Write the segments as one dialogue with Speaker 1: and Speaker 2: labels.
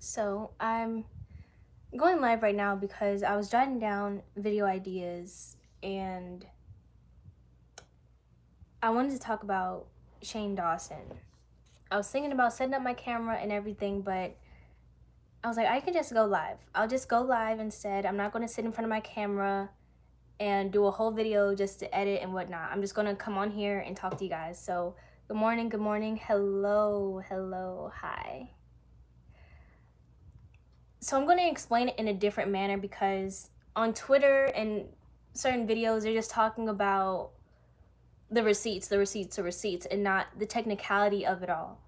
Speaker 1: So I'm going live right now because I was jotting down video ideas and I wanted to talk about Shane Dawson. I was thinking about setting up my camera and everything, but I was like, I can just go live. I'll just go live instead. I'm not going to sit in front of my camera and do a whole video just to edit and whatnot. I'm just going to come on here and talk to you guys. So good morning, hello, hi. So I'm going to explain it in a different manner because on Twitter and certain videos, they're just talking about the receipts, and not the technicality of it all.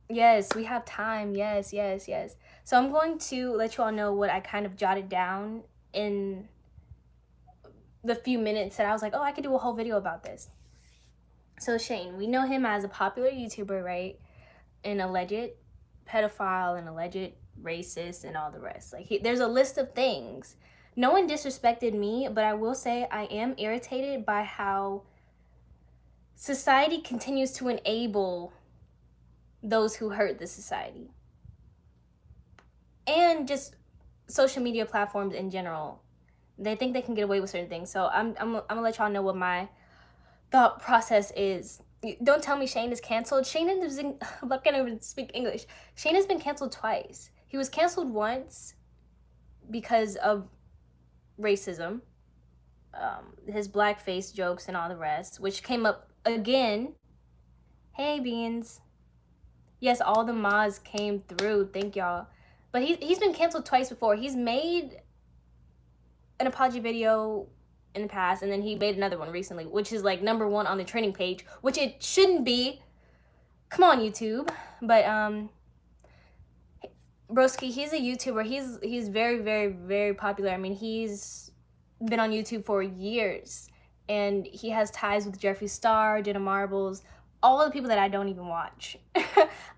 Speaker 1: Yes, we have time. Yes. So I'm going to let you all know what I kind of jotted down in the few minutes that I was like, oh, I could do a whole video about this. So Shane, we know him as a popular YouTuber, right? An alleged pedophile, an alleged racist, and all the rest. Like there's a list of things. No one disrespected me, but I will say I am irritated by how society continues to enable those who hurt the society. And just social media platforms in general. They think they can get away with certain things. So I'm gonna let y'all know what my thought process is. Don't tell me Shane is canceled. Shane is I can't even speak English. Shane has been canceled twice. He was canceled once because of racism, his blackface jokes and all the rest, which came up again. Hey Beans. Yes, all the mods came through. Thank y'all. But he's been canceled twice before. He's made an apology video in the past, and then he made another one recently, which is like #1 on the trending page, which it shouldn't be. Come on, YouTube. But broski, he's a YouTuber. He's very popular. I mean, he's been on YouTube for years, and he has ties with Jeffree Star, Jenna Marbles, all of the people that I don't even watch.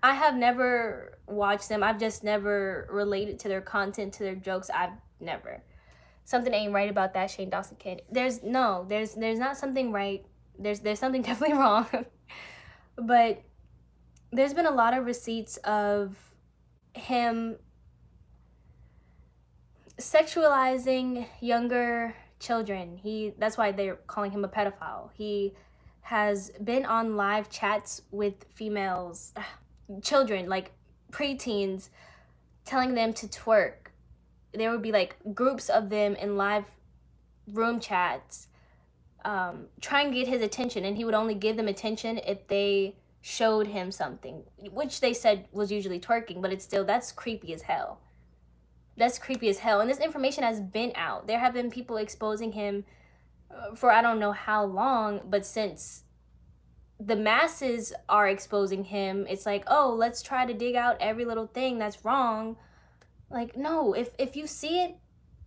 Speaker 1: I have never watched them. I've just never related to their content, to their jokes. I've never. Something ain't right about that Shane Dawson kid. There's not something right. There's something definitely wrong. But there's been a lot of receipts of him sexualizing younger children. That's why they're calling him a pedophile. He has been on live chats with females, children, like preteens, telling them to twerk. There would be like groups of them in live room chats, trying to get his attention, and he would only give them attention if they showed him something, which they said was usually twerking, but that's creepy as hell. That's creepy as hell. And this information has been out. There have been people exposing him for I don't know how long, but since the masses are exposing him, it's like, oh, let's try to dig out every little thing that's wrong. Like, no, if you see it,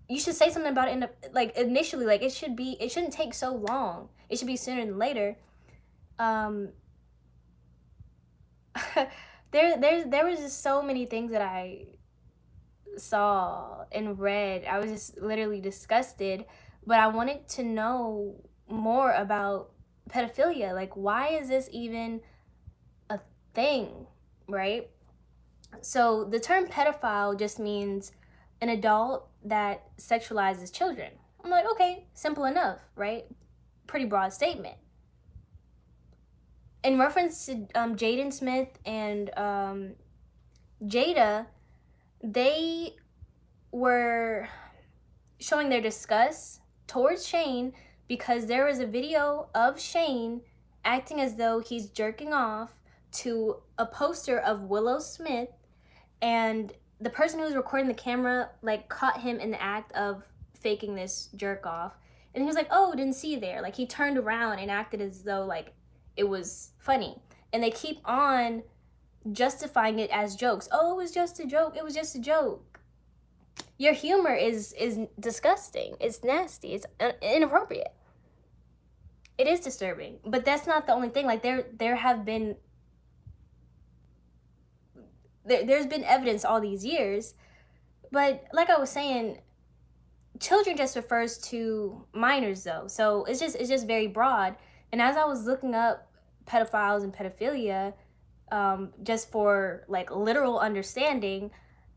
Speaker 1: you should say something about it initially. Like it shouldn't take so long. It should be sooner than later. There was just so many things that I saw and read. I was just literally disgusted, but I wanted to know more about pedophilia. Like, why is this even a thing, right? So the term pedophile just means an adult that sexualizes children. I'm like, okay, simple enough, right? Pretty broad statement. In reference to Jaden Smith and Jada, they were showing their disgust towards Shane because there was a video of Shane acting as though he's jerking off to a poster of Willow Smith, and the person who was recording the camera like caught him in the act of faking this jerk off, and he was like, oh, didn't see you there. Like he turned around and acted as though like it was funny, and they keep on justifying it as jokes. Oh, it was just a joke. It was just a joke. Your humor is disgusting. It's nasty. It's inappropriate. It is disturbing. But that's not the only thing. Like there have been there's been evidence all these years. But like I was saying, children just refers to minors though. So it's just very broad. And as I was looking up pedophiles and pedophilia, just for like literal understanding,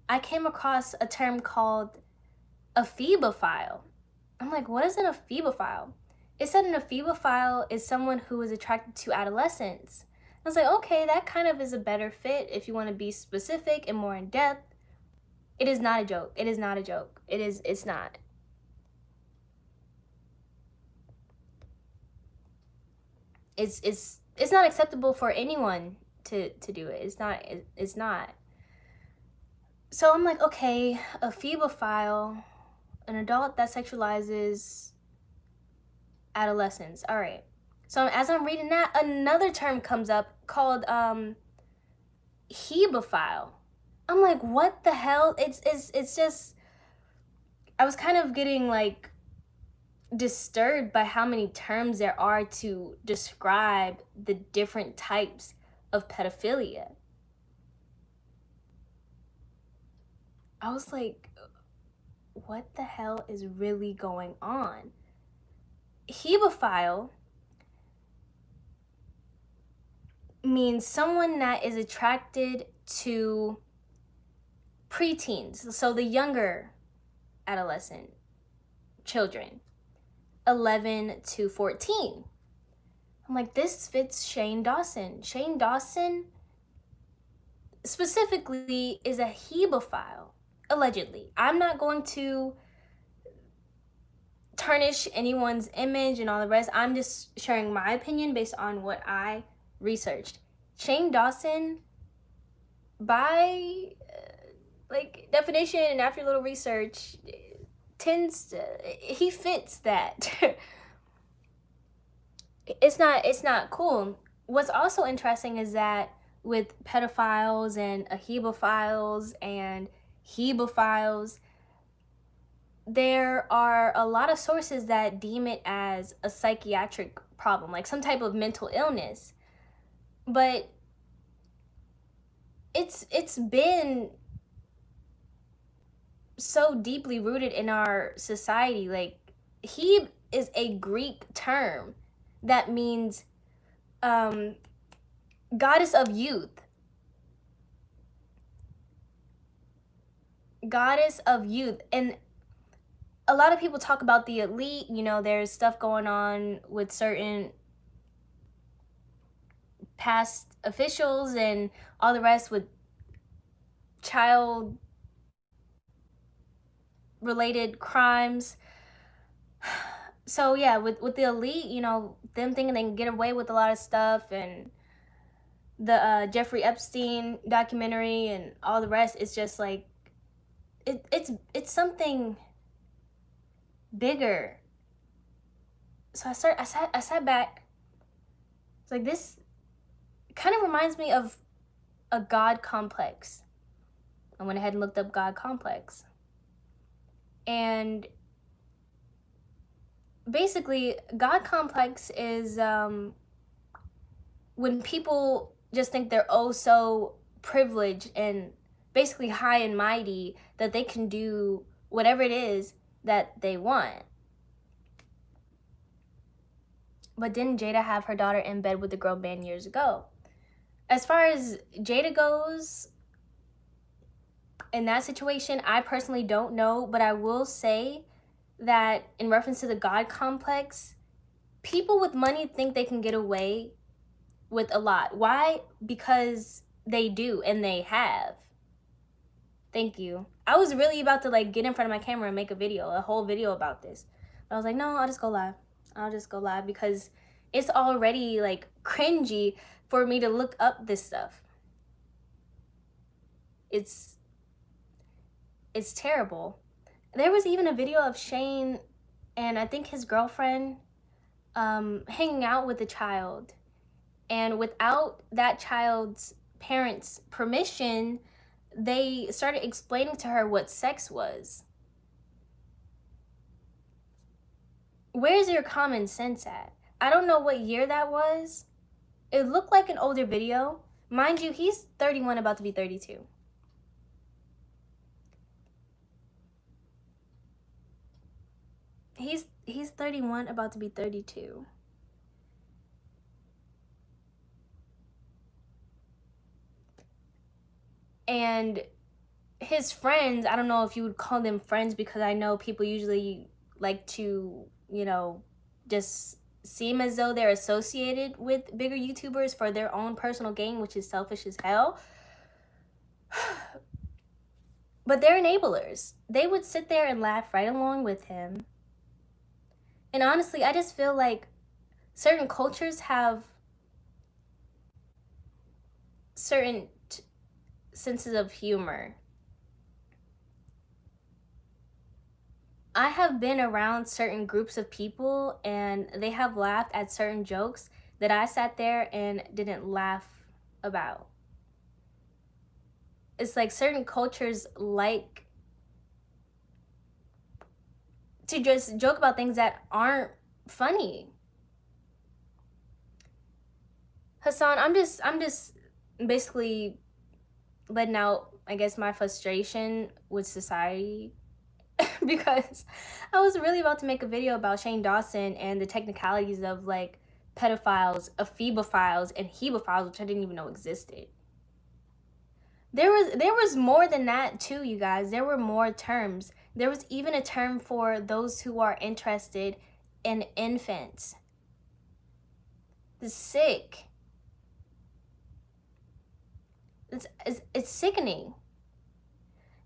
Speaker 1: I came across a term called a phebophile. I'm like, what is an ephebophile? It said an ephebophile is someone who is attracted to adolescents. I was like, okay, that kind of is a better fit if you want to be specific and more in depth. It is not a joke. It is not a joke. It's not. It's not acceptable for anyone to do it. It's not. So I'm like, okay, a phebophile, an adult that sexualizes adolescents. All right. So as I'm reading that, another term comes up called hebophile. I'm like, what the hell? It's just, I was kind of getting like disturbed by how many terms there are to describe the different types of pedophilia. I was like, what the hell is really going on? Hebophile means someone that is attracted to preteens, so the younger adolescent children, 11 to 14. I'm like, this fits Shane Dawson. Shane Dawson specifically is a hebophile, allegedly. I'm not going to tarnish anyone's image and all the rest. I'm just sharing my opinion based on what I researched. Shane Dawson, by like definition and after a little research, he fits that. It's not cool. What's also interesting is that with pedophiles and ahebophiles and hebophiles, there are a lot of sources that deem it as a psychiatric problem, like some type of mental illness. But it's been so deeply rooted in our society. Like, Heb is a Greek term that means goddess of youth. Goddess of youth. And a lot of people talk about the elite. You know, there's stuff going on with certain past officials and all the rest with child related crimes. So yeah, with the elite, you know, them thinking they can get away with a lot of stuff, and the Jeffrey Epstein documentary and all the rest, it's just like it's something bigger. So I sat back. It's like, this kind of reminds me of a God complex. I went ahead and looked up God complex. And basically, God complex is when people just think they're oh so privileged and basically high and mighty that they can do whatever it is that they want. But didn't Jada have her daughter in bed with the girl band years ago? As far as Jada goes, in that situation, I personally don't know, but I will say that in reference to the God complex, people with money think they can get away with a lot. Why? Because they do, and they have. Thank you. I was really about to like get in front of my camera and make a whole video about this. But I was like, no, I'll just go live because it's already like cringy for me to look up this stuff. It's terrible. There was even a video of Shane and I think his girlfriend hanging out with a child, and without that child's parents' permission, they started explaining to her what sex was. Where's your common sense at? I don't know what year that was. It looked like an older video. Mind you, he's 31, about to be 32. He's 31, about to be 32. And his friends, I don't know if you would call them friends, because I know people usually like to, you know, just seem as though they're associated with bigger YouTubers for their own personal gain, which is selfish as hell. But they're enablers. They would sit there and laugh right along with him. And honestly, I just feel like certain cultures have certain senses of humor. I have been around certain groups of people and they have laughed at certain jokes that I sat there and didn't laugh about. It's like certain cultures like to just joke about things that aren't funny. Hassan, I'm just basically letting out, I guess, my frustration with society because I was really about to make a video about Shane Dawson and the technicalities of like pedophiles, ephebophiles, and hebophiles, which I didn't even know existed. There was more than that too, you guys. There were more terms. There was even a term for those who are interested in infants. It's sick. It's sickening.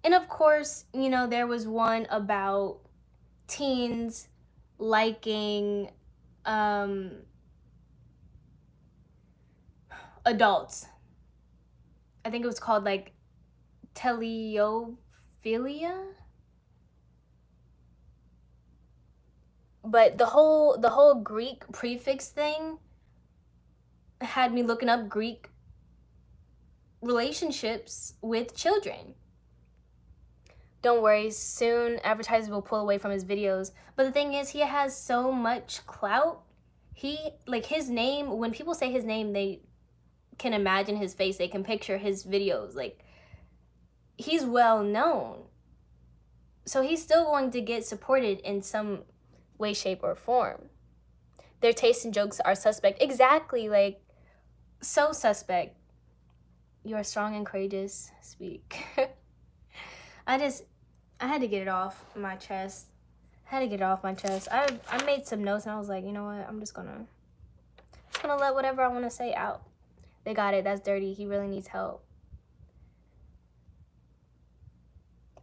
Speaker 1: And of course, you know, there was one about teens liking adults. I think it was called like teleophilia. But the whole Greek prefix thing had me looking up Greek relationships with children. Don't worry, soon advertisers will pull away from his videos. But the thing is, he has so much clout. He, like, his name, when people say his name, they can imagine his face. They can picture his videos. Like, he's well known. So he's still going to get supported in some way, shape, or form. Their tastes and jokes are suspect. Exactly, like, so suspect. You are strong and courageous. Speak. I had to get it off my chest. I made some notes and I was like, you know what? I'm just gonna let whatever I want to say out. They got it. That's dirty. He really needs help.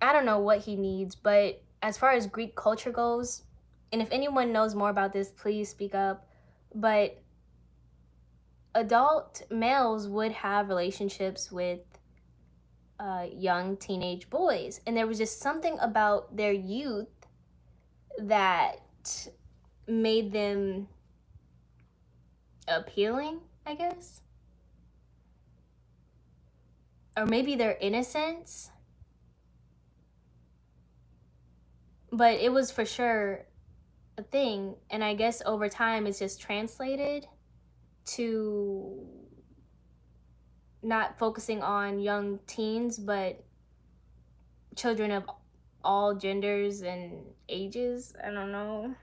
Speaker 1: I don't know what he needs, but as far as Greek culture goes, and if anyone knows more about this, please speak up. But adult males would have relationships with young teenage boys, and there was just something about their youth that made them appealing, I guess, or maybe their innocence, but it was for sure a thing. And I guess over time it's just translated to not focusing on young teens, but children of all genders and ages. I don't know.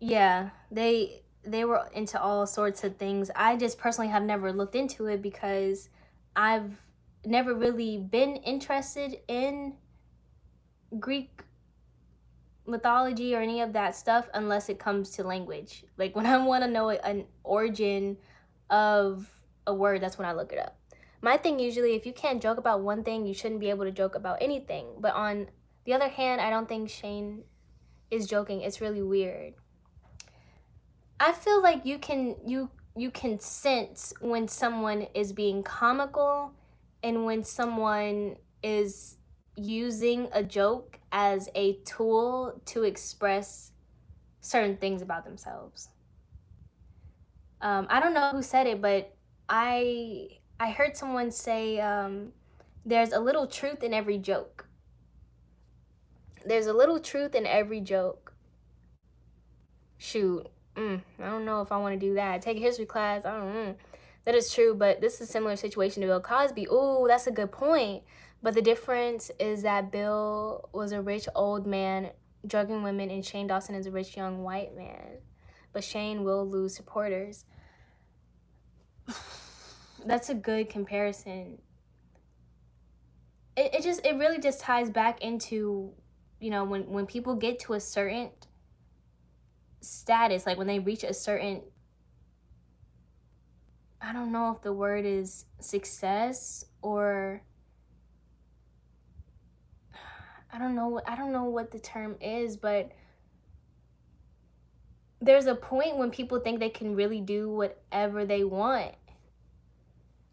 Speaker 1: Yeah, they were into all sorts of things. I just personally have never looked into it because I've never really been interested in Greek mythology or any of that stuff unless it comes to language. Like when I want to know an origin of a word, that's when I look it up. My thing usually, if you can't joke about one thing, you shouldn't be able to joke about anything. But on the other hand, I don't think Shane is joking. It's really weird. I feel like you can sense when someone is being comical and when someone is using a joke as a tool to express certain things about themselves. I don't know who said it, but I heard someone say there's a little truth in every joke. There's a little truth in every joke. Shoot, I don't know if I want to do that. Take a history class, I don't know. That is true, but this is a similar situation to Bill Cosby. Ooh, that's a good point. But the difference is that Bill was a rich old man drugging women and Shane Dawson is a rich young white man. But Shane will lose supporters. That's a good comparison. It really just ties back into, you know, when people get to a certain status, like when they reach a certain, I don't know if the word is success, or I don't know what the term is, but there's a point when people think they can really do whatever they want.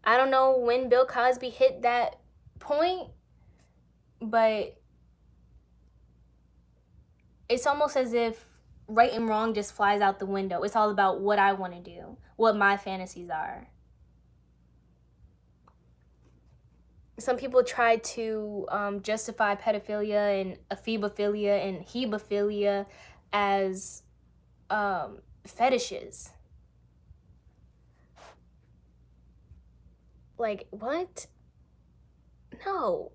Speaker 1: I don't know when Bill Cosby hit that point, but it's almost as if right and wrong just flies out the window. It's all about what I want to do, what my fantasies are. Some people try to justify pedophilia and ephebophilia and hebophilia as fetishes. Like, what? No.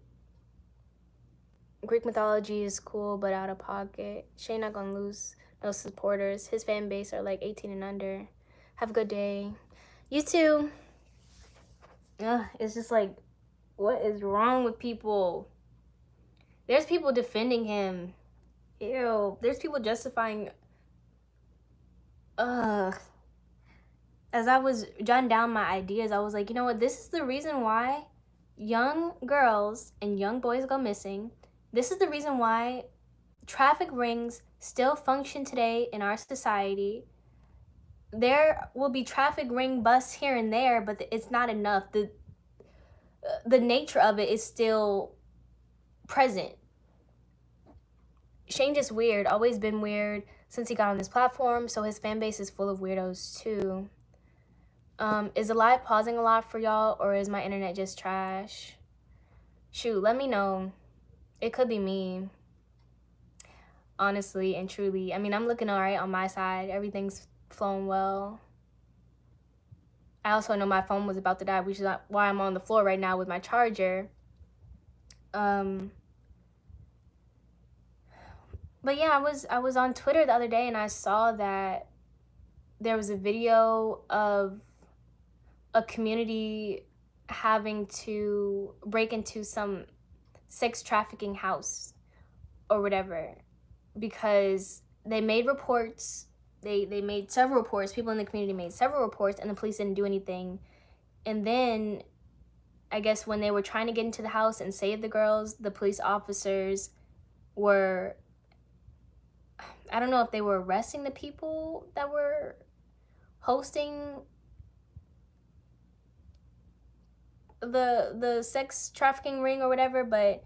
Speaker 1: Greek mythology is cool, but out of pocket. Shane not gonna lose no supporters. His fan base are like 18 and under. Have a good day. You too. Ugh, it's just like, what is wrong with people? There's people defending him. Ew. There's people justifying. Ugh. As I was jotting down my ideas, I was like, you know what? This is the reason why young girls and young boys go missing. This is the reason why traffic rings still function today in our society. There will be traffic ring busts here and there, but it's not enough. The nature of it is still present. Shane just weird, always been weird since he got on this platform, so his fan base is full of weirdos too. Is the live pausing a lot for y'all, or is my internet just trash? Shoot, let me know. It could be me. Honestly and truly. I mean, I'm looking all right on my side. Everything's flowing well. I also know my phone was about to die, which is why I'm on the floor right now with my charger. But yeah, I was on Twitter the other day and I saw that there was a video of a community having to break into some sex trafficking house or whatever, because they made reports. They made several reports. People in the community made several reports, and the police didn't do anything. And then, I guess when they were trying to get into the house and save the girls, the police officers were, I don't know if they were arresting the people that were hosting the sex trafficking ring or whatever, but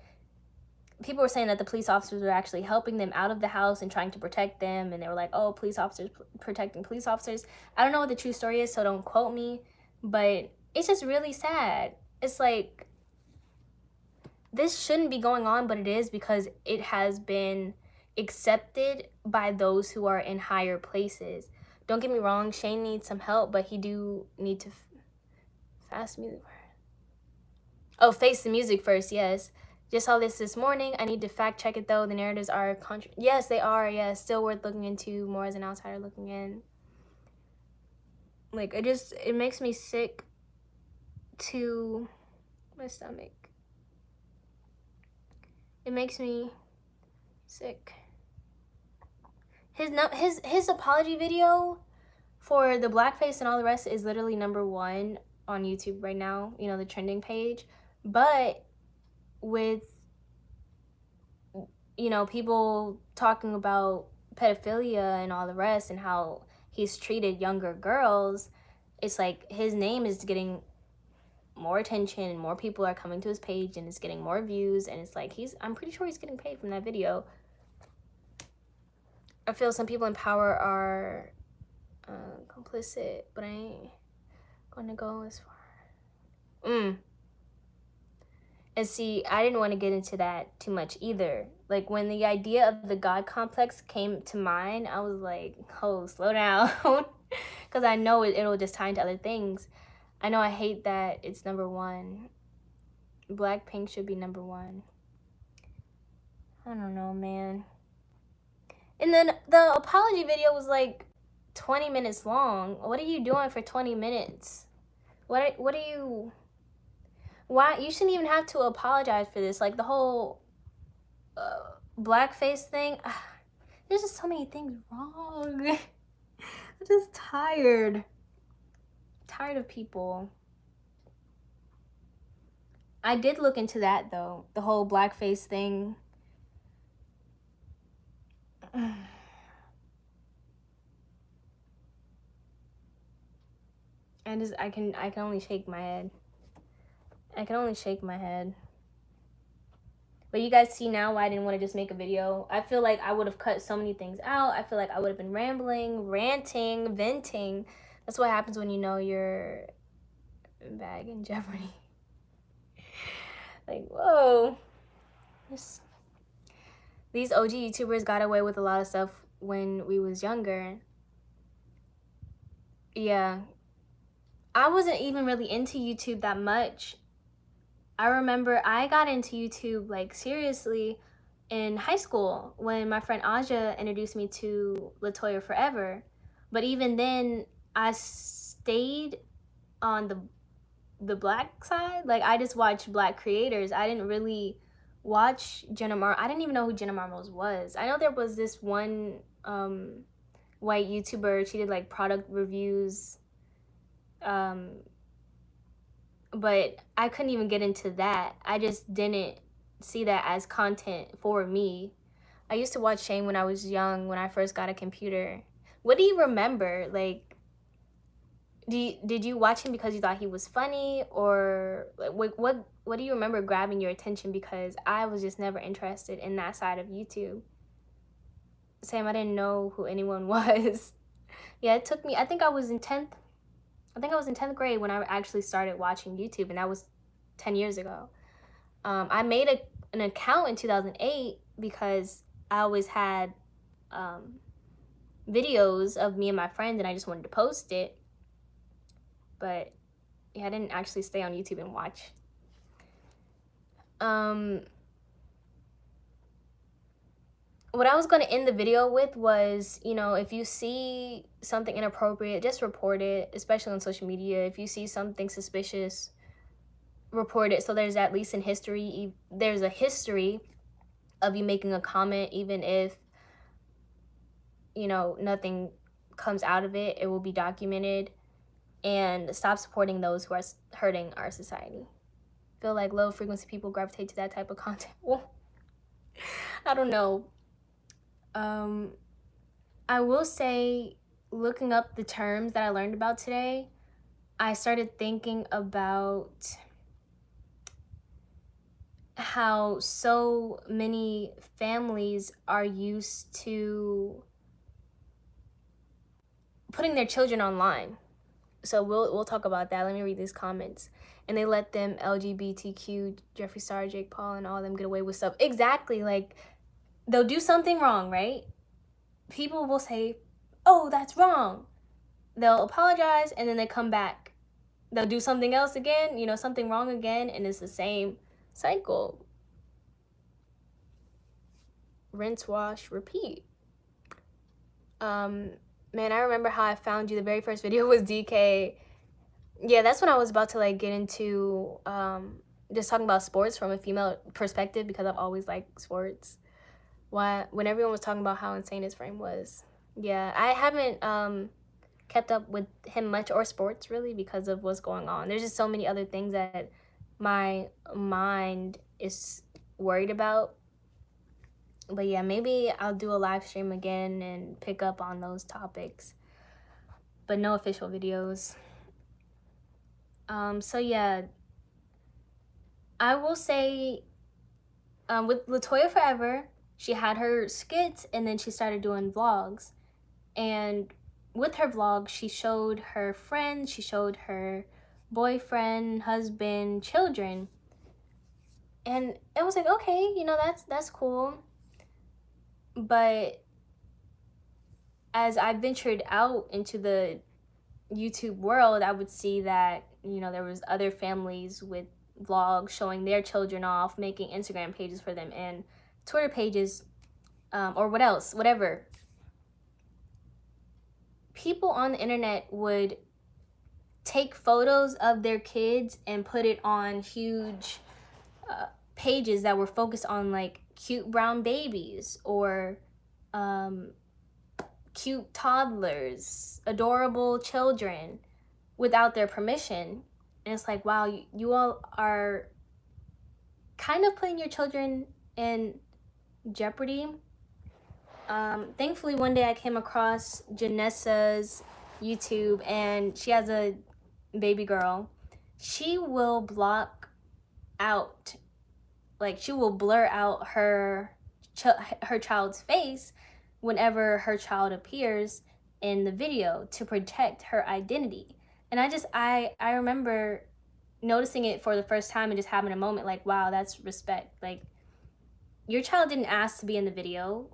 Speaker 1: people were saying that the police officers were actually helping them out of the house and trying to protect them, and they were like, oh, police officers protecting police officers. I don't know what the true story is, so don't quote me, but it's just really sad. It's like, this shouldn't be going on, but it is, because it has been accepted by those who are in higher places. Don't get me wrong, Shane needs some help, but he do need to fast music. Oh, face the music first, yes. Just saw this morning. I need to fact check it though. The narratives are yes, they are. Yes, still worth looking into more as an outsider looking in. Like, it makes me sick to my stomach. It makes me sick. His apology video for the blackface and all the rest is literally #1 on YouTube right now. You know, the trending page. But with, you know, people talking about pedophilia and all the rest and how he's treated younger girls, it's like his name is getting more attention and more people are coming to his page and it's getting more views, and it's like I'm pretty sure he's getting paid from that video. I feel some people in power are complicit, but I ain't gonna go as far. And see, I didn't want to get into that too much either. Like, when the idea of the God complex came to mind, I was like, oh, slow down. Because I know it'll just tie into other things. I know I hate that it's #1. Blackpink should be #1. I don't know, man. And then the apology video was like 20 minutes long. What are you doing for 20 minutes? What are you? Why you shouldn't even have to apologize for this? Like the whole blackface thing. There's just so many things wrong. I'm just tired of people. I did look into that though, the whole blackface thing. And just I can only shake my head. I can only shake my head. But you guys see now why I didn't want to just make a video. I feel like I would have cut so many things out. I feel like I would have been rambling, ranting, venting. That's what happens when you know your bag in jeopardy. Like, whoa. These OG YouTubers got away with a lot of stuff when we was younger. Yeah. I wasn't even really into YouTube that much. I remember I got into YouTube like seriously in high school when my friend Aja introduced me to Latoya Forever. But even then, I stayed on the black side. Like I just watched black creators. I didn't really watch Jenna I didn't even know who Jenna Marbles was. I know there was this one white YouTuber. She did like product reviews. But I couldn't even get into that. I just didn't see that as content for me. I used to watch Shane when I was young, when I first got a computer. What do you remember? Like, did you watch him because you thought he was funny, or like, what do you remember grabbing your attention? Because I was just never interested in that side of YouTube. Sam, I didn't know who anyone was. Yeah, it took me, I think I was in 10th grade when I actually started watching YouTube, and that was 10 years ago. I made an account in 2008 because I always had videos of me and my friends, and I just wanted to post it. But yeah, I didn't actually stay on YouTube and watch. What I was going to end the video with was, you know, if you see something inappropriate, just report it, especially on social media. If you see something suspicious, report it, so there's at least in history, there's a history of you making a comment. Even if, you know, nothing comes out of it, it will be documented. And stop supporting those who are hurting our society. I feel like low frequency people gravitate to that type of content. Well, I don't know. I will say, looking up the terms that I learned about today, I started thinking about how so many families are used to putting their children online. So we'll talk about that. Let me read these comments. And they let them LGBTQ, Jeffree Star, Jake Paul, and all of them get away with stuff. Exactly. Like, they'll do something wrong, right? People will say, oh, that's wrong. They'll apologize, and then they come back. They'll do something else again, you know, something wrong again, and it's the same cycle. Rinse, wash, repeat. Man, I remember how I found you. The very first video was DK. Yeah, that's when I was about to like get into just talking about sports from a female perspective, because I've always liked sports. When everyone was talking about how insane his frame was. Yeah, I haven't kept up with him much, or sports really, because of what's going on. There's just so many other things that my mind is worried about. But yeah, maybe I'll do a live stream again and pick up on those topics, but no official videos. So yeah, I will say with Latoya Forever, she had her skits, and then she started doing vlogs. And with her vlog, she showed her friends, she showed her boyfriend, husband, children. And it was like, okay, you know, that's cool. But as I ventured out into the YouTube world, I would see that, you know, there was other families with vlogs showing their children off, making Instagram pages for them and Twitter pages, or whatever. People on the internet would take photos of their kids and put it on huge pages that were focused on like cute brown babies or cute toddlers, adorable children without their permission. And it's like, wow, you all are kind of putting your children in jeopardy. Thankfully, one day I came across Janessa's YouTube, and she has a baby girl. She will block out, like she will blur out her child's face whenever her child appears in the video to protect her identity. And I remember noticing it for the first time and just having a moment like, wow, that's respect. Like, your child didn't ask to be in the video.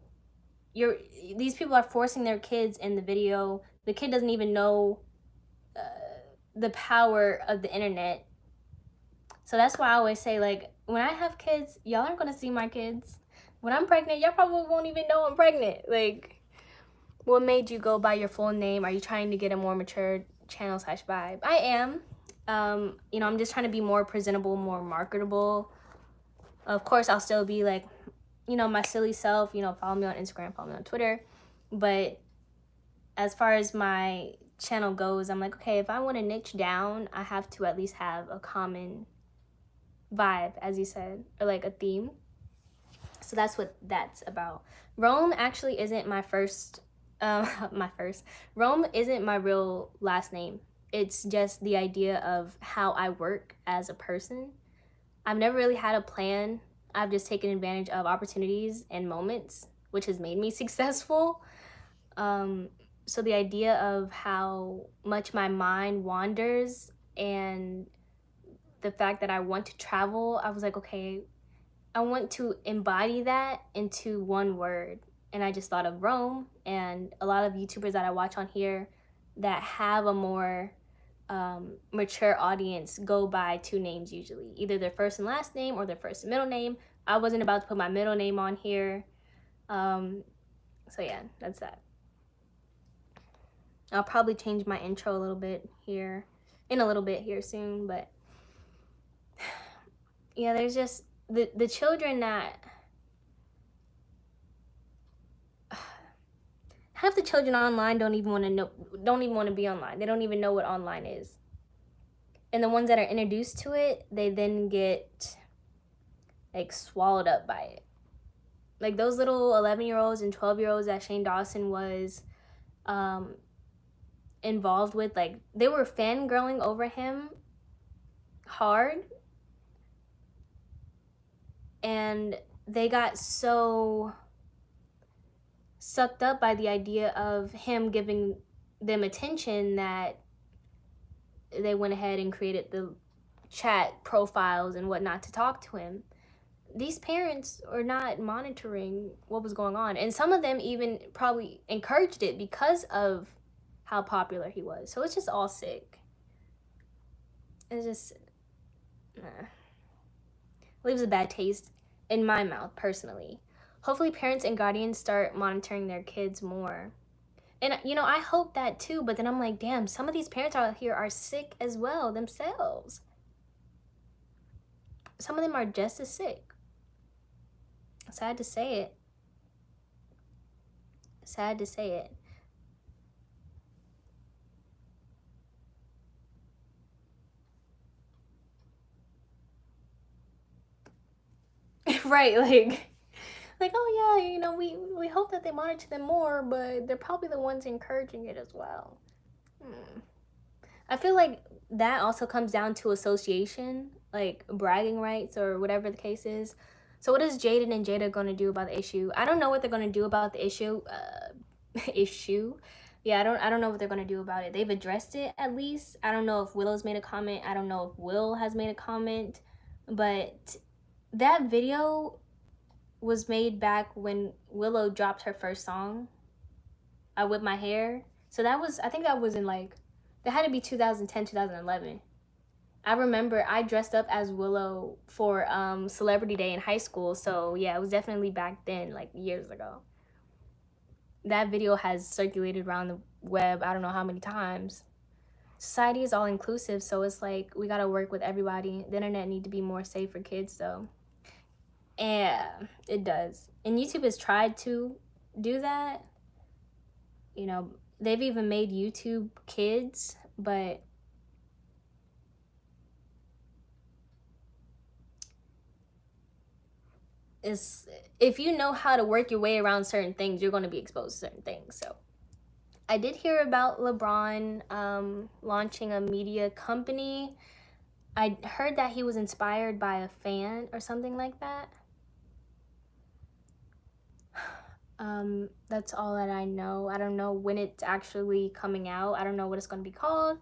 Speaker 1: These people are forcing their kids in the video. The kid doesn't even know the power of the internet. So that's why I always say, like, when I have kids, y'all aren't gonna see my kids. When I'm pregnant, y'all probably won't even know I'm pregnant. Like, what made you go by your full name? Are you trying to get a more mature channel / vibe? I am. You know, I'm just trying to be more presentable, more marketable. Of course, I'll still be like, you know, my silly self. You know, follow me on Instagram, follow me on Twitter. But as far as my channel goes, I'm like, okay, if I want to niche down, I have to at least have a common vibe, as you said, or like a theme. So that's what that's about. Rome actually isn't my first, Rome isn't my real last name. It's just the idea of how I work as a person. I've never really had a plan. I've just taken advantage of opportunities and moments, which has made me successful. So the idea of how much my mind wanders and the fact that I want to travel, I was like, okay, I want to embody that into one word. And I just thought of Rome, and a lot of YouTubers that I watch on here that have a more mature audience go by two names usually, either their first and last name or their first and middle name. I wasn't about to put my middle name on here. So yeah, that's that. I'll probably change my intro a little bit here, in a little bit here soon, but yeah, there's just the children that half the children online don't even want to be online. They don't even know what online is. And the ones that are introduced to it, they then get like swallowed up by it. Like those little 11-year-olds and 12-year-olds that Shane Dawson was involved with, like they were fangirling over him hard, and they got so sucked up by the idea of him giving them attention that they went ahead and created the chat profiles and whatnot to talk to him. These parents are not monitoring what was going on, and some of them even probably encouraged it because of how popular he was. So it's just all sick. It's just leaves a bad taste in my mouth personally. Hopefully parents and guardians start monitoring their kids more. And you know, I hope that too, but then I'm like, damn, some of these parents out here are sick as well themselves. Some of them are just as sick. Sad to say it. Sad to say it. Right, like, oh yeah, you know, we hope that they monitor them more, but they're probably the ones encouraging it as well. I feel like that also comes down to association, like bragging rights or whatever the case is. So what is Jaden and Jada going to do about the issue? I don't know what they're going to do about the issue. Yeah, I don't know what they're going to do about it. They've addressed it at least. I don't know if Willow's made a comment. I don't know if Will has made a comment. But that video was made back when Willow dropped her first song, I Whip My Hair. So that was, I think that was in like, that had to be 2010, 2011. I remember I dressed up as Willow for Celebrity Day in high school. So yeah, it was definitely back then, like years ago. That video has circulated around the web, I don't know how many times. society is all inclusive, so it's like we gotta work with everybody. The internet need to be more safe for kids, though. And it does. And YouTube has tried to do that. You know, they've even made YouTube Kids, but it's, if you know how to work your way around certain things, you're going to be exposed to certain things. So I did hear about LeBron launching a media company. I heard that he was inspired by a fan or something like that. That's all that I know. I don't know when it's actually coming out. I don't know what it's going to be called.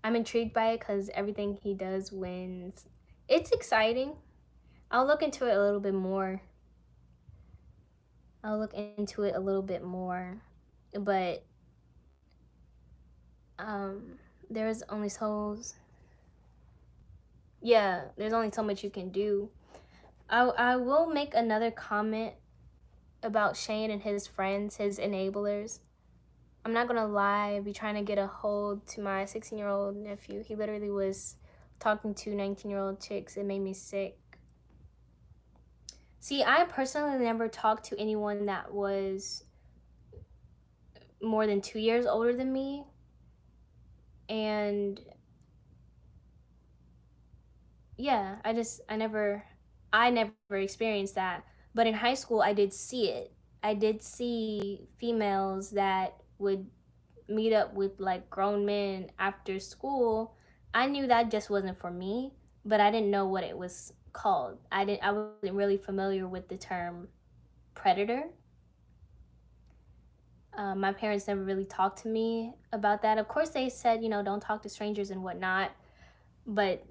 Speaker 1: I'm intrigued by it because everything he does wins. It's exciting. I'll look into it a little bit more. But there's only there's only so much you can do. I will make another comment about Shane and his friends, his enablers. I'm not gonna lie, I be trying to get a hold to my 16-year-old nephew. He literally was talking to 19-year-old chicks. It made me sick. See, I personally never talked to anyone that was more than 2 years older than me. And yeah, I never experienced that. But in high school, I did see it. I did see females that would meet up with like grown men after school. I knew that just wasn't for me, but I didn't know what it was called. I wasn't really familiar with the term predator. My parents never really talked to me about that. Of course, they said, don't talk to strangers and whatnot, but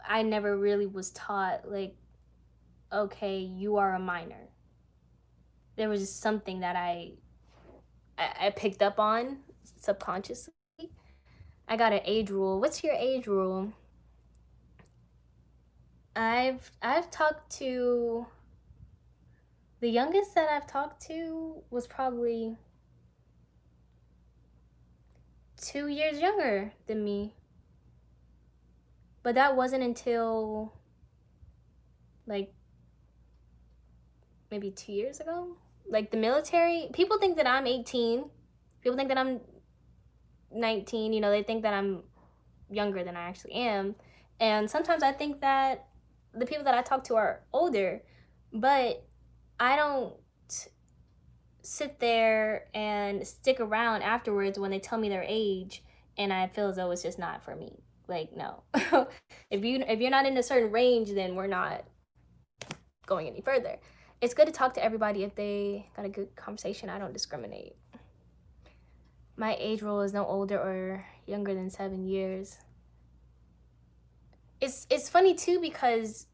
Speaker 1: I never really was taught, like, okay, you are a minor. There was just something that I picked up on subconsciously. I got an age rule. What's your age rule? I've talked to, the youngest that I've talked to was probably 2 years younger than me. But that wasn't until like maybe 2 years ago. Like the military, people think that I'm 18. People think that I'm 19. They think that I'm younger than I actually am. And sometimes I think that the people that I talk to are older, but I don't sit there and stick around afterwards when they tell me their age and I feel as though it's just not for me. Like, no. if you're not in a certain range, then we're not going any further. It's good to talk to everybody if they got a good conversation. I don't discriminate. My age rule is no older or younger than 7 years. It's funny too because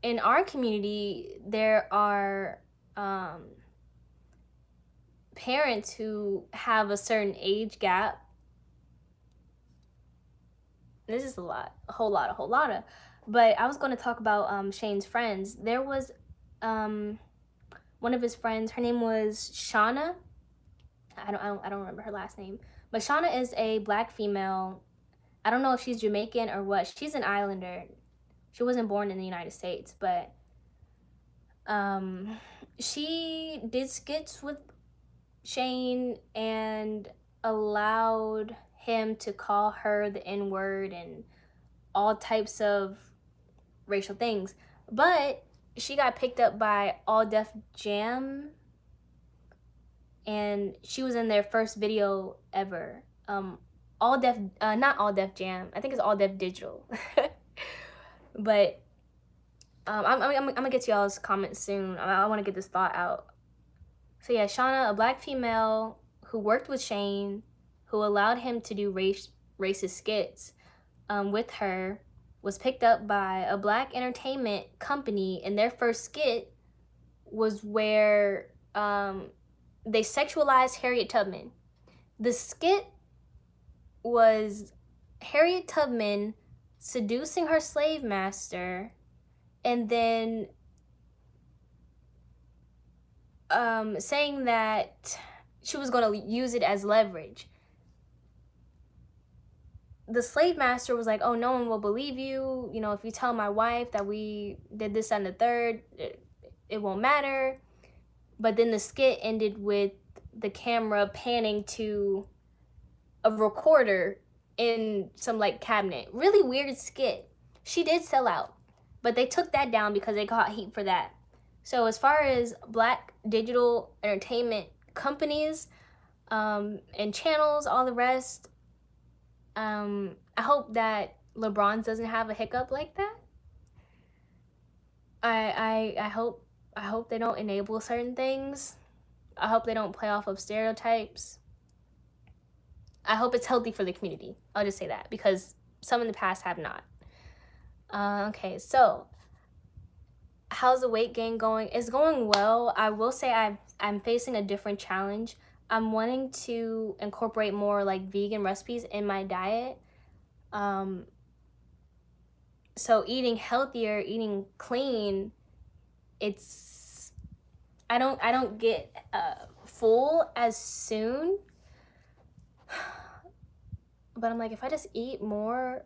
Speaker 1: in our community there are parents who have a certain age gap. This is a whole lot of. But I was going to talk about Shane's friends. There was one of his friends. Her name was Shauna. I don't remember her last name. But Shauna is a black female. I don't know if she's Jamaican or what. She's an islander. She wasn't born in the United States, but she did skits with Shane and allowed him to call her the N-word and all types of racial things. But she got picked up by All Def Jam, and she was in their first video ever. Not All Def Jam. I think it's All Def Digital. But I'm gonna get to y'all's comments soon. I want to get this thought out. So yeah, Shauna, a black female who worked with Shane, who allowed him to do racist skits with her, was picked up by a black entertainment company, and their first skit was where they sexualized Harriet Tubman. The skit was Harriet Tubman seducing her slave master and then saying that she was going to use it as leverage. the slave master was like, oh, no one will believe you. You know, if you tell my wife that we did this and the third, it won't matter. But then the skit ended with the camera panning to a recorder in some like cabinet. Really weird skit. She did sell out, but they took that down because they got heat for that. So as far as black digital entertainment companies and channels, all the rest, I hope that LeBron's doesn't have a hiccup like that. I hope they don't enable certain things. I hope they don't play off of stereotypes. I hope it's healthy for the community. I'll just say that, because some in the past have not. Okay, so how's the weight gain going? It's going well. I will say I'm facing a different challenge. I'm wanting to incorporate more like vegan recipes in my diet. So eating healthier, eating clean, I don't get full as soon. But I'm like, if I just eat more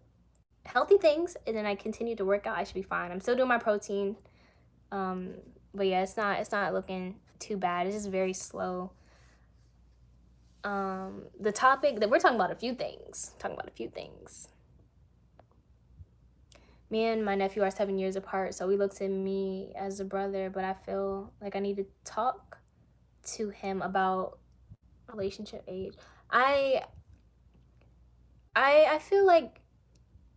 Speaker 1: healthy things and then I continue to work out, I should be fine. I'm still doing my protein. But yeah, it's not looking too bad. It's just very slow. The topic that we're talking about a few things. Me and my nephew are 7 years apart, so he looks at me as a brother, but I feel like I need to talk to him about relationship age. I feel like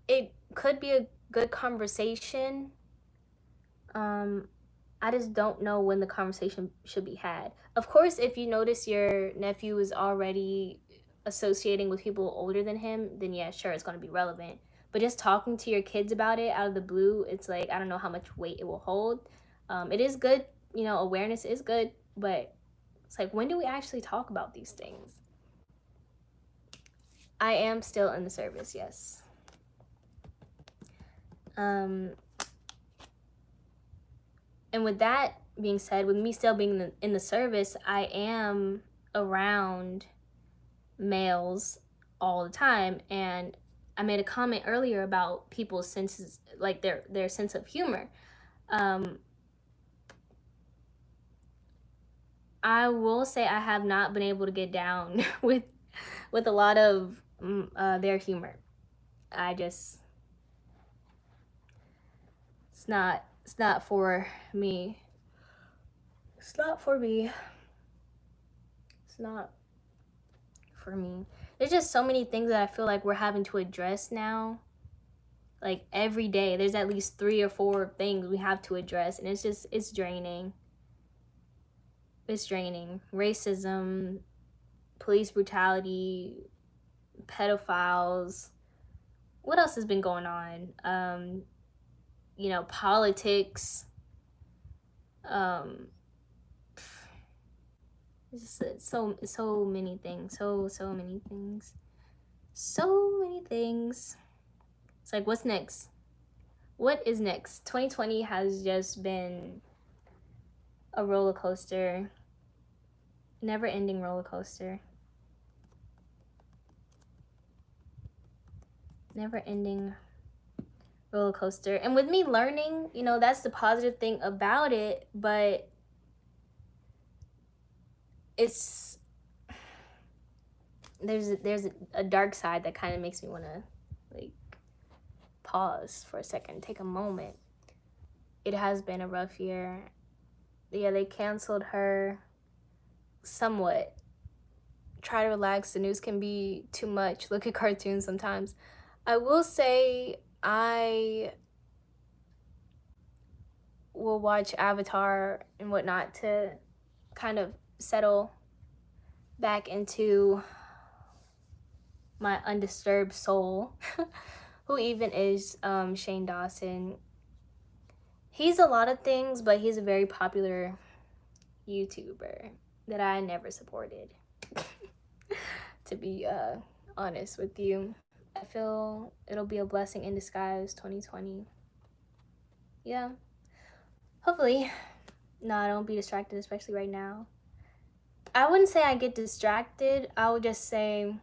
Speaker 1: it could be a good conversation. I just don't know when the conversation should be had. Of course, if you notice your nephew is already associating with people older than him, then yeah, sure, it's going to be relevant. But just talking to your kids about it out of the blue, it's like, I don't know how much weight it will hold. It is good, you know, awareness is good, but it's like, when do we actually talk about these things? I am still in the service, yes. And with that being said, with me still being in the service, I am around males all the time. And I made a comment earlier about people's senses, like their sense of humor. I will say I have not been able to get down with a lot of their humor. It's not for me. It's not for me. There's just so many things that I feel like we're having to address now. Like every day, there's at least 3 or 4 things we have to address, and it's draining. It's draining. Racism, police brutality, pedophiles. What else has been going on? You know, politics. It's so many things. So many things. It's like, what's next? What is next? 2020 has just been a roller coaster. Never-ending roller coaster. Never-ending roller coaster. And with me learning, you know, that's the positive thing about it, but there's a dark side that kind of makes me want to like pause for a second, take a moment. It has been a rough year. Yeah, they canceled her somewhat. Try to relax. The news can be too much. Look at cartoons sometimes. I will say I will watch Avatar and whatnot to kind of settle back into my undisturbed soul. Who even is Shane Dawson? He's a lot of things, but he's a very popular YouTuber that I never supported. To be honest with you, I feel it'll be a blessing in disguise 2020. Yeah, hopefully. No, I don't be distracted, especially right now. I wouldn't say I get distracted. I would just say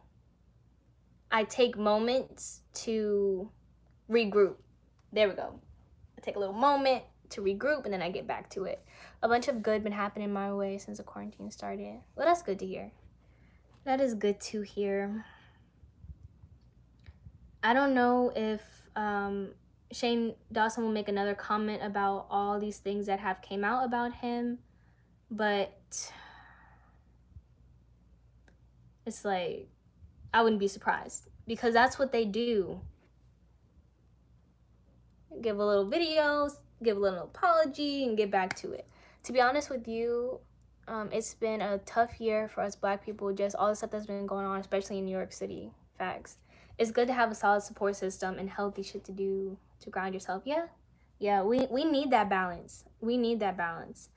Speaker 1: I take moments to regroup. There we go. I take a little moment to regroup, and then I get back to it. A bunch of good been happening my way since the quarantine started. Well, that's good to hear. That is good to hear. I don't know if Shane Dawson will make another comment about all these things that have came out about him, but it's like, I wouldn't be surprised, because that's what they do. Give a little video, give a little apology, and get back to it. To be honest with you, it's been a tough year for us Black people, just all the stuff that's been going on, especially in New York City. Facts. It's good to have a solid support system and healthy shit to do to ground yourself. Yeah, we need that balance. We need that balance.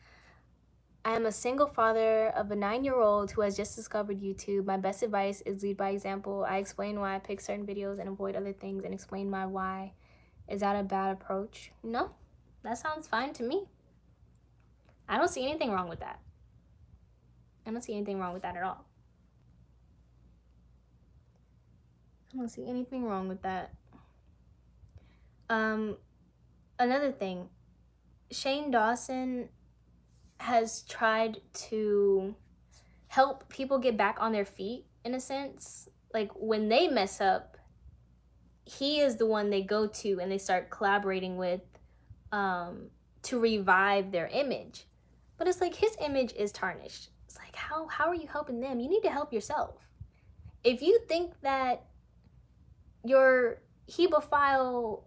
Speaker 1: I am a single father of a 9-year-old who has just discovered YouTube. My best advice is lead by example. I explain why I pick certain videos and avoid other things, and explain my why. Is that a bad approach? No, that sounds fine to me. I don't see anything wrong with that. I don't see anything wrong with that at all. I don't see anything wrong with that. Another thing, Shane Dawson has tried to help people get back on their feet, in a sense. Like, when they mess up, he is the one they go to and they start collaborating with to revive their image. But it's like, his image is tarnished. It's like, how are you helping them? You need to help yourself. If you think that your hebephile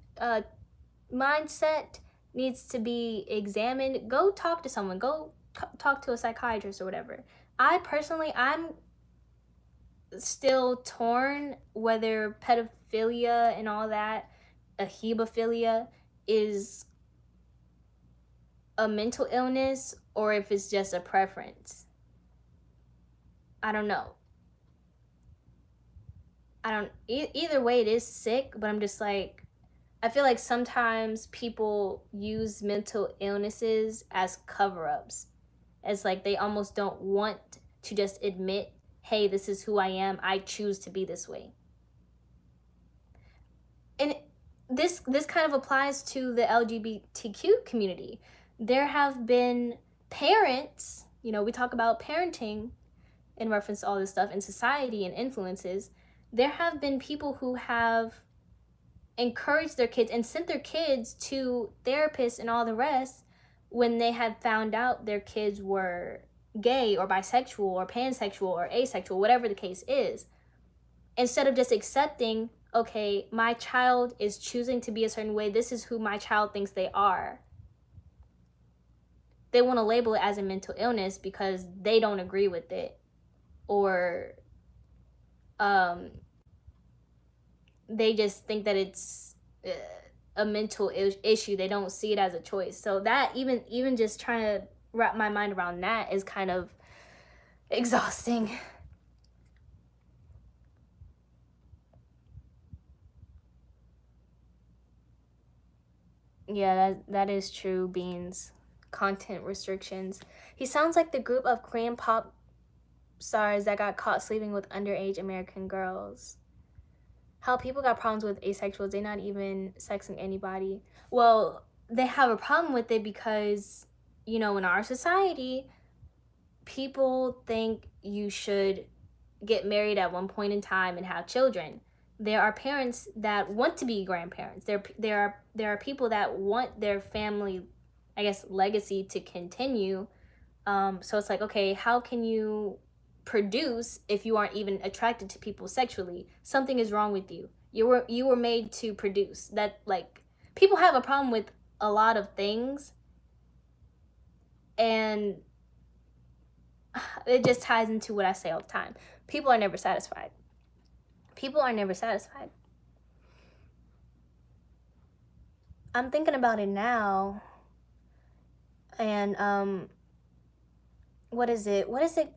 Speaker 1: mindset needs to be examined, go talk to someone. Go talk to a psychiatrist or whatever. I personally, I'm still torn whether pedophilia and all that, a hebephilia, is a mental illness or if it's just a preference. I don't know. Either way, it is sick, but I'm just like, I feel like sometimes people use mental illnesses as cover-ups. As like, they almost don't want to just admit, hey, this is who I am. I choose to be this way. And this kind of applies to the LGBTQ community. There have been parents, you know, we talk about parenting in reference to all this stuff in society and influences. There have been people who have encouraged their kids and sent their kids to therapists and all the rest when they had found out their kids were gay or bisexual or pansexual or asexual, whatever the case is. Instead of just accepting, okay, my child is choosing to be a certain way, this is who my child thinks they are. They want to label it as a mental illness because they don't agree with it, or they just think that it's a mental issue. They don't see it as a choice. So that, even just trying to wrap my mind around that is kind of exhausting. Yeah, that is true, Beans. Content restrictions. He sounds like the group of Korean pop stars that got caught sleeping with underage American girls. How people got problems with asexuals, they're not even sexing anybody. Well, they have a problem with it because, you know, in our society, people think you should get married at one point in time and have children. There are parents that want to be grandparents. There are people that want their family, I guess, legacy to continue. So it's like, okay, how can you produce if you aren't even attracted to people sexually? Something is wrong with you. You were made to produce. That, like, people have a problem with a lot of things, and it just ties into what I say all the time. People are never satisfied. People are never satisfied. I'm thinking about it now, and what is it,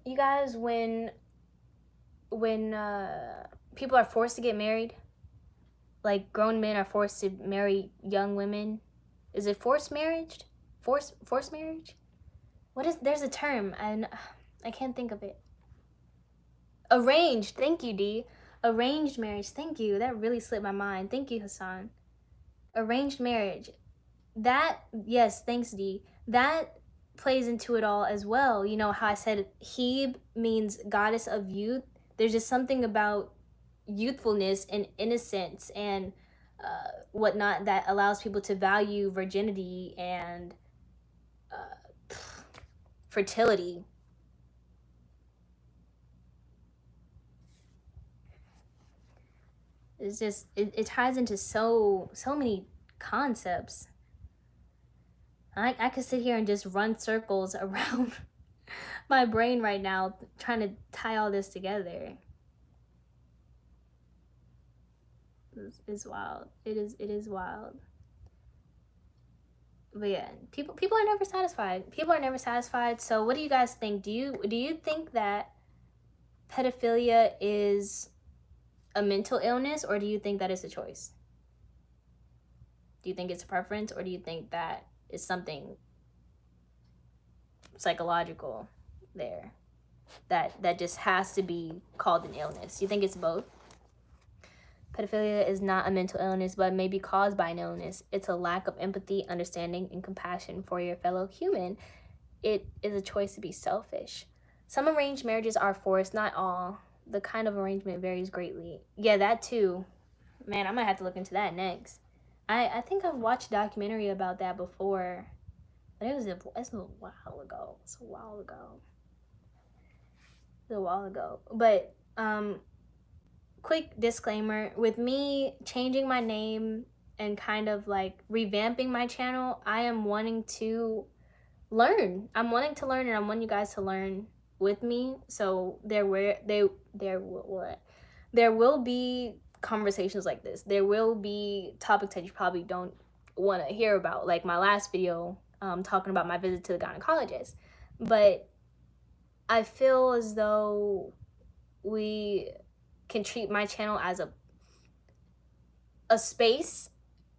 Speaker 1: you guys, when people are forced to get married, like grown men are forced to marry young women? Is it forced marriage? Forced marriage? There's a term and I can't think of it. Arranged. Thank you, D. Arranged marriage. Thank you. That really slipped my mind. Thank you, Hassan. Arranged marriage. That, yes, thanks, D. That plays into it all as well. You know how I said Heb means goddess of youth? There's just something about youthfulness and innocence and whatnot that allows people to value virginity and fertility. It's just it ties into so many concepts. I could sit here and just run circles around my brain right now trying to tie all this together. It's wild. It is wild. But yeah, people are never satisfied. People are never satisfied. So what do you guys think? Do you think that pedophilia is a mental illness, or do you think that it's a choice? Do you think it's a preference, or do you think that it's something psychological there that just has to be called an illness? You think it's both? Pedophilia is not a mental illness, but may be caused by an illness. It's a lack of empathy, understanding, and compassion for your fellow human. It is a choice to be selfish. Some arranged marriages are forced, not all. The kind of arrangement varies greatly. Yeah, that too. Man, I might have to look into that next. I think I've watched a documentary about that before. But it's a while ago. It's a while ago. But quick disclaimer, with me changing my name and kind of like revamping my channel, I am wanting to learn. I'm wanting to learn, and I want you guys to learn with me. So there will be conversations like this. There will be topics that you probably don't want to hear about, like my last video talking about my visit to the gynecologist. But I feel as though we can treat my channel as a space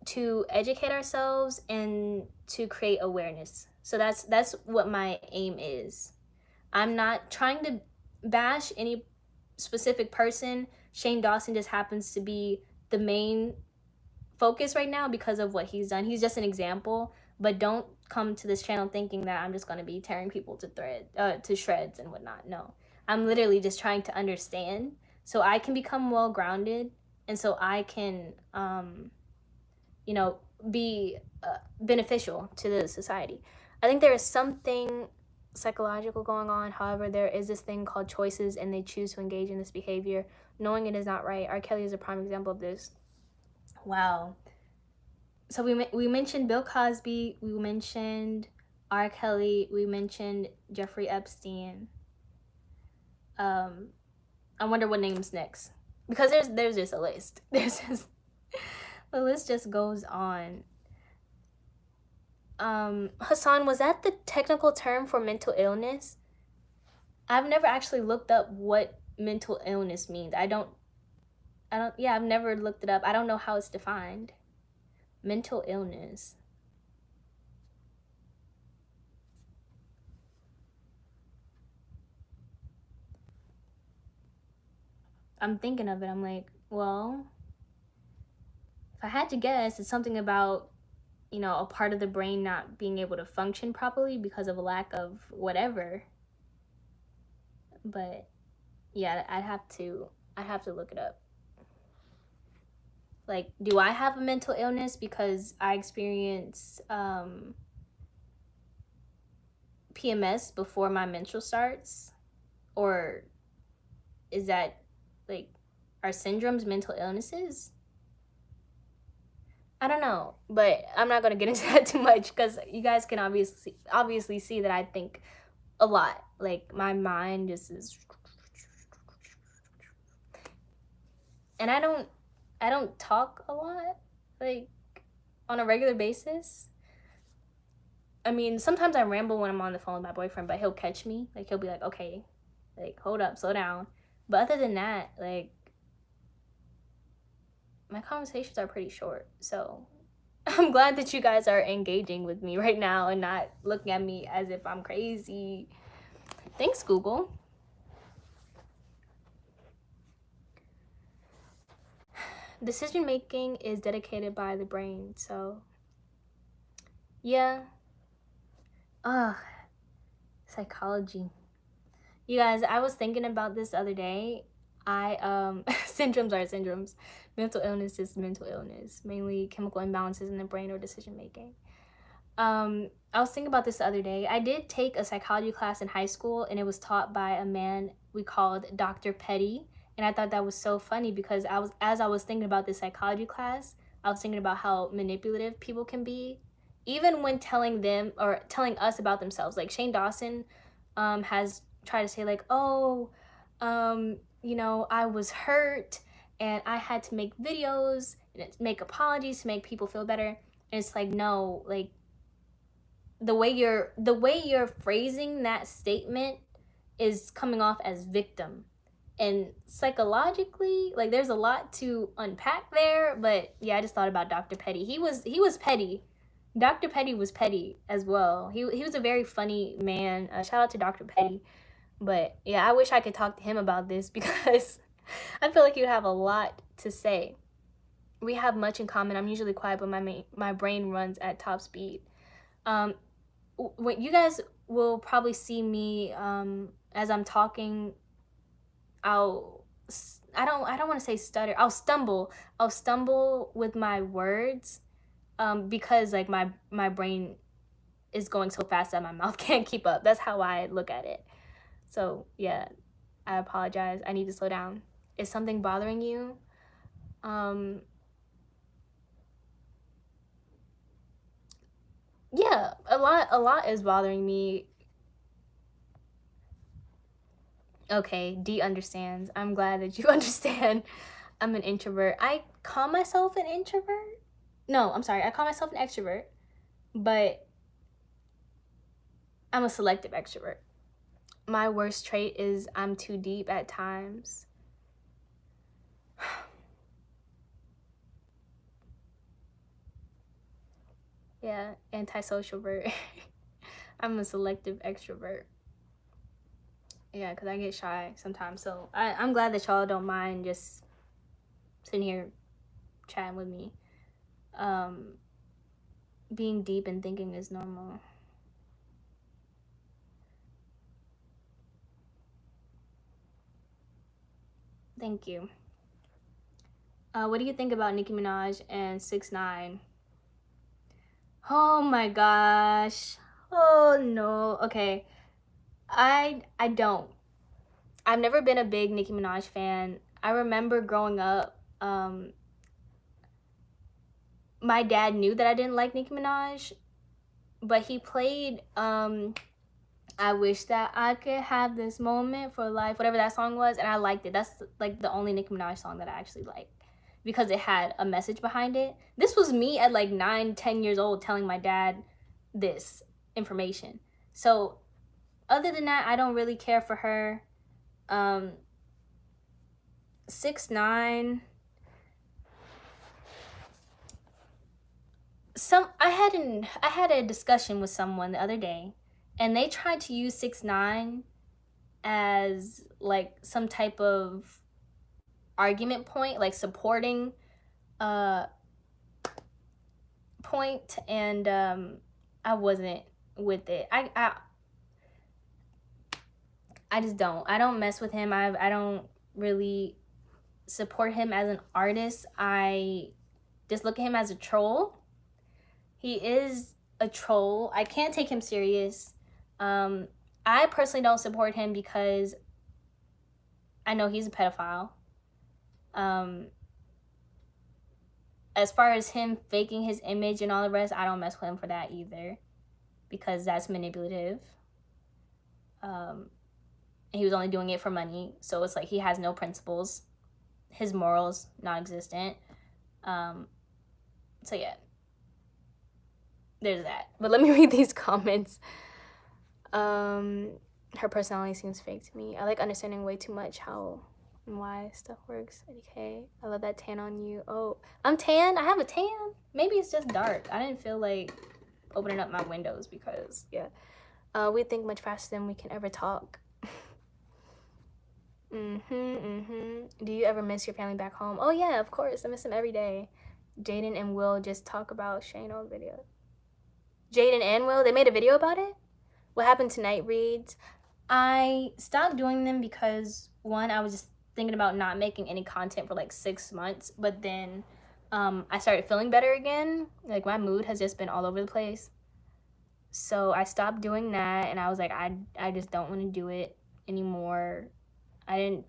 Speaker 1: to educate ourselves and to create awareness. So that's what my aim is. I'm not trying to bash any specific person. Shane Dawson just happens to be the main focus right now because of what he's done. He's just an example, but don't come to this channel thinking that I'm just going to be tearing people to shreds and whatnot. No, I'm literally just trying to understand so I can become well-grounded, and so I can, be beneficial to the society. I think there is something psychological going on. However, there is this thing called choices, and they choose to engage in this behavior knowing it is not right. R. Kelly is a prime example of this. Wow. So we mentioned Bill Cosby, we mentioned R. Kelly, we mentioned Jeffrey Epstein. I wonder what name's next, because there's just a list. The list just goes on. Hassan, was that the technical term for mental illness? I've never actually looked up what mental illness means. I've never looked it up. I don't know how it's defined. Mental illness. I'm thinking of it. I'm like, well, if I had to guess, it's something about, a part of the brain not being able to function properly because of a lack of whatever. But yeah, I'd have to look it up. Like, do I have a mental illness because I experience PMS before my menstrual starts? Or is that, like, are syndromes mental illnesses? I don't know, but I'm not going to get into that too much because you guys can obviously see that I think a lot. Like, my mind just is... And I don't talk a lot, like, on a regular basis. I mean, sometimes I ramble when I'm on the phone with my boyfriend, but he'll catch me. Like, he'll be like, okay, like, hold up, slow down. But other than that, like, my conversations are pretty short. So I'm glad that you guys are engaging with me right now and not looking at me as if I'm crazy. Thanks, Google. decision making is dedicated by the brain. So yeah. Ugh, psychology. You guys, I was thinking about this the other day. Syndromes are syndromes. Mental illness is mental illness, mainly chemical imbalances in the brain or decision making. I was thinking about this the other day. I did take a psychology class in high school, and it was taught by a man we called Dr. Petty. And I thought that was so funny because as I was thinking about this psychology class, I was thinking about how manipulative people can be, even when telling them or telling us about themselves. Like Shane Dawson has tried to say like, oh, I was hurt and I had to make videos and make apologies to make people feel better. And it's like, no, like the way you're phrasing that statement is coming off as victim, and psychologically, like, there's a lot to unpack there. But yeah, I just thought about Dr. Petty. He was petty. Dr. Petty was petty as well. He was a very funny man. Shout out to Dr. Petty. But yeah, I wish I could talk to him about this because I feel like he'd have a lot to say. We have much in common. I'm usually quiet, but my brain runs at top speed. When you guys will probably see me as I'm talking, I don't want to say stutter. I'll stumble with my words because like my brain is going so fast that my mouth can't keep up. That's how I look at it. So yeah, I apologize. I need to slow down. Is something bothering you? Yeah, a lot is bothering me. Okay, D understands. I'm glad that you understand. I'm an introvert. I call myself an introvert. No, I'm sorry. I call myself an extrovert, but I'm a selective extrovert. My worst trait is I'm too deep at times. Yeah, antisocial bird. I'm a selective extrovert. Yeah, because I get shy sometimes. So I'm glad that y'all don't mind just sitting here chatting with me. Being deep and thinking is normal. Thank you. What do you think about Nicki Minaj and 6ix9ine? Oh my gosh. Oh no. Okay. I don't. I've never been a big Nicki Minaj fan. I remember growing up, my dad knew that I didn't like Nicki Minaj, but he played I wish that I could have this moment for life, whatever that song was, and I liked it. That's like the only Nicki Minaj song that I actually liked because it had a message behind it. This was me at like 9-10 years old telling my dad this information. So other than that, I don't really care for her. 6ix9ine, I had a discussion with someone the other day, and they tried to use 6ix9ine as like some type of argument point, like supporting point, and I wasn't with it. I just don't. I don't mess with him. I don't really support him as an artist. I just look at him as a troll. He is a troll. I can't take him serious. I personally don't support him because I know he's a pedophile. As far as him faking his image and all the rest, I don't mess with him for that either because that's manipulative. He was only doing it for money, so it's like he has no principles. His morals non-existent. So yeah, there's that. But let me read these comments. Her personality seems fake to me. I like understanding way too much how and why stuff works. Okay, I love that tan on you. Oh, I'm tan? I have a tan? Maybe it's just dark. I didn't feel like opening up my windows because, yeah. We think much faster than we can ever talk. Do you ever miss your family back home? Oh yeah, of course. I miss them every day. Jaden and Will just talk about Shane old video. Jaden and Will, they made a video about it? What happened tonight reads. I stopped doing them because one, I was just thinking about not making any content for like 6 months, but then I started feeling better again. Like my mood has just been all over the place. So I stopped doing that, and I was like, I just don't want to do it anymore. I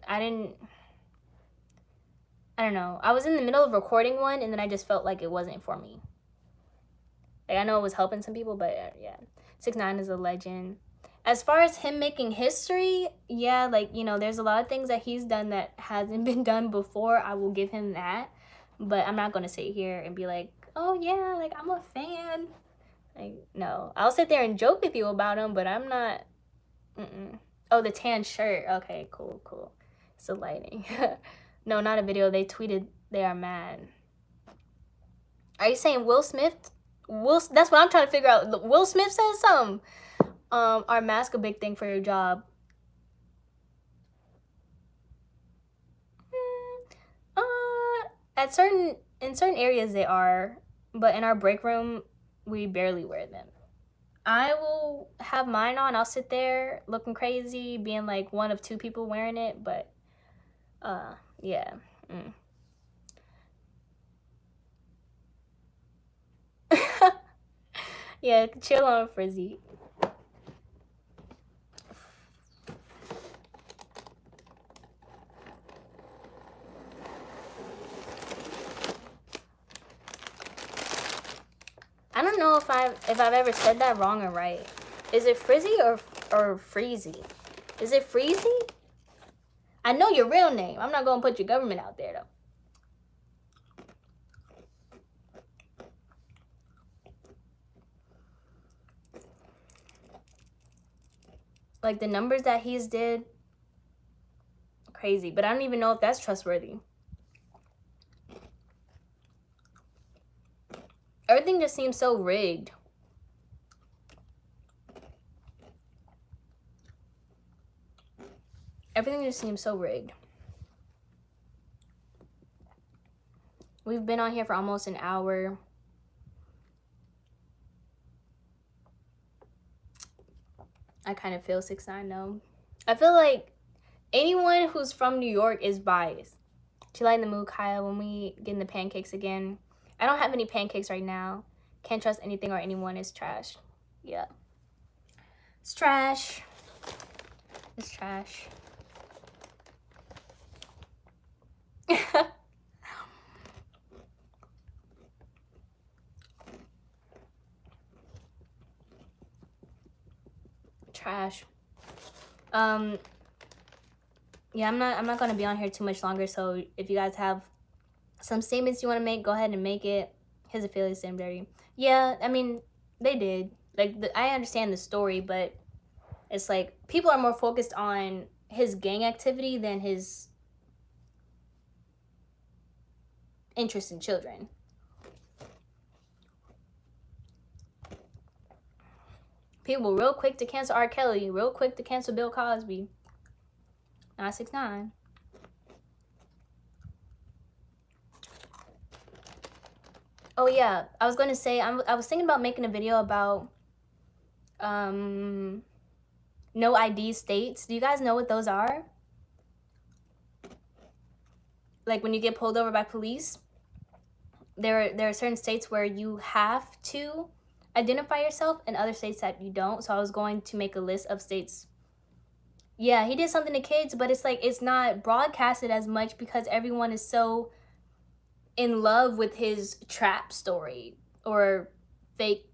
Speaker 1: don't know. I was in the middle of recording one, and then I just felt like it wasn't for me. Like, I know it was helping some people, but yeah. 6ix9ine is a legend. As far as him making history, yeah, like, you know, there's a lot of things that he's done that hasn't been done before. I will give him that. But I'm not going to sit here and be like, oh, yeah, like, I'm a fan. Like, no. I'll sit there and joke with you about him, but I'm not. Oh, the tan shirt. Okay, cool, cool. It's the lighting. No, not a video. They tweeted they are mad. Are you saying Will Smith? That's what I'm trying to figure out. Will Smith says something. Are masks a big thing for your job? In certain areas they are, but in our break room we barely wear them. I will have mine on. I'll sit there looking crazy, being like one of 2 people wearing it, but yeah. Yeah, chill on Frizzy. I don't know if I've ever said that wrong or right. Is it Frizzy or Freezy? Is it Freezy? I know your real name. I'm not gonna put your government out there though. Like the numbers that he's did, crazy. But I don't even know if that's trustworthy. Everything just seems so rigged. Everything just seems so rigged. We've been on here for almost an hour. I kind of feel 6ix9ine though. I feel like anyone who's from New York is biased. Do you like the mood, Kyle, when we get in the pancakes again? I don't have any pancakes right now. Can't trust anything or anyone. Is trash. Yeah. It's trash. It's trash. Trash. Yeah, I'm not gonna be on here too much longer, so if you guys have some statements you want to make, go ahead and make it. His affiliates did him dirty. Yeah, I mean, they did. Like, I understand the story, but it's like people are more focused on his gang activity than his interest in children. People real quick to cancel R. Kelly, real quick to cancel Bill Cosby. Not 6ix9ine. Oh yeah, I was going to say, I was thinking about making a video about no ID states. Do you guys know what those are? Like when you get pulled over by police, there are certain states where you have to identify yourself and other states that you don't. So I was going to make a list of states. Yeah, he did something to kids, but it's like it's not broadcasted as much because everyone is so in love with his trap story or fake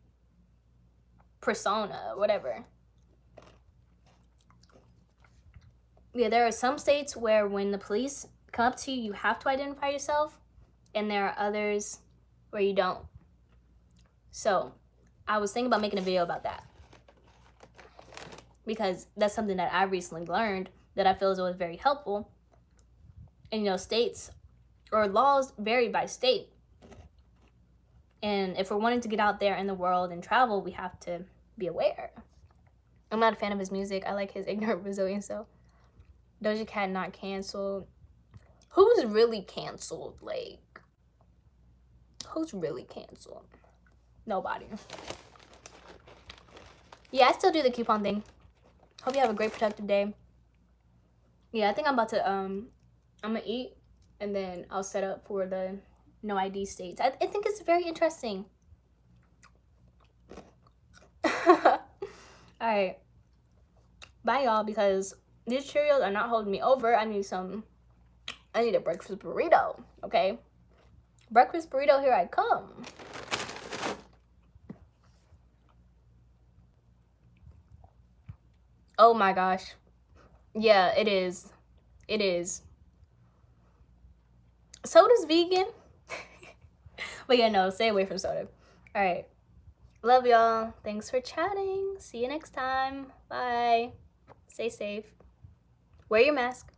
Speaker 1: persona, whatever. Yeah, there are some states where when the police come up to you, you have to identify yourself, and there are others where you don't. So I was thinking about making a video about that because that's something that I recently learned that I feel as though is very helpful. And you know, states or laws vary by state. And if we're wanting to get out there in the world and travel, we have to be aware. I'm not a fan of his music. I like his ignorant Brazilian, so Doja Cat not canceled. Who's really canceled? Like, who's really canceled? Nobody. Yeah, I still do the coupon thing. Hope you have a great productive day. Yeah, I think I'm about to I'm gonna eat and then I'll set up for the no ID states. I think it's very interesting. All right, bye y'all, because these Cheerios are not holding me over. I need a breakfast burrito. Okay, breakfast burrito, here I come. Oh my gosh. Yeah, it is. It is. Soda's vegan. But yeah, no, stay away from soda. All right. Love y'all. Thanks for chatting. See you next time. Bye. Stay safe. Wear your mask.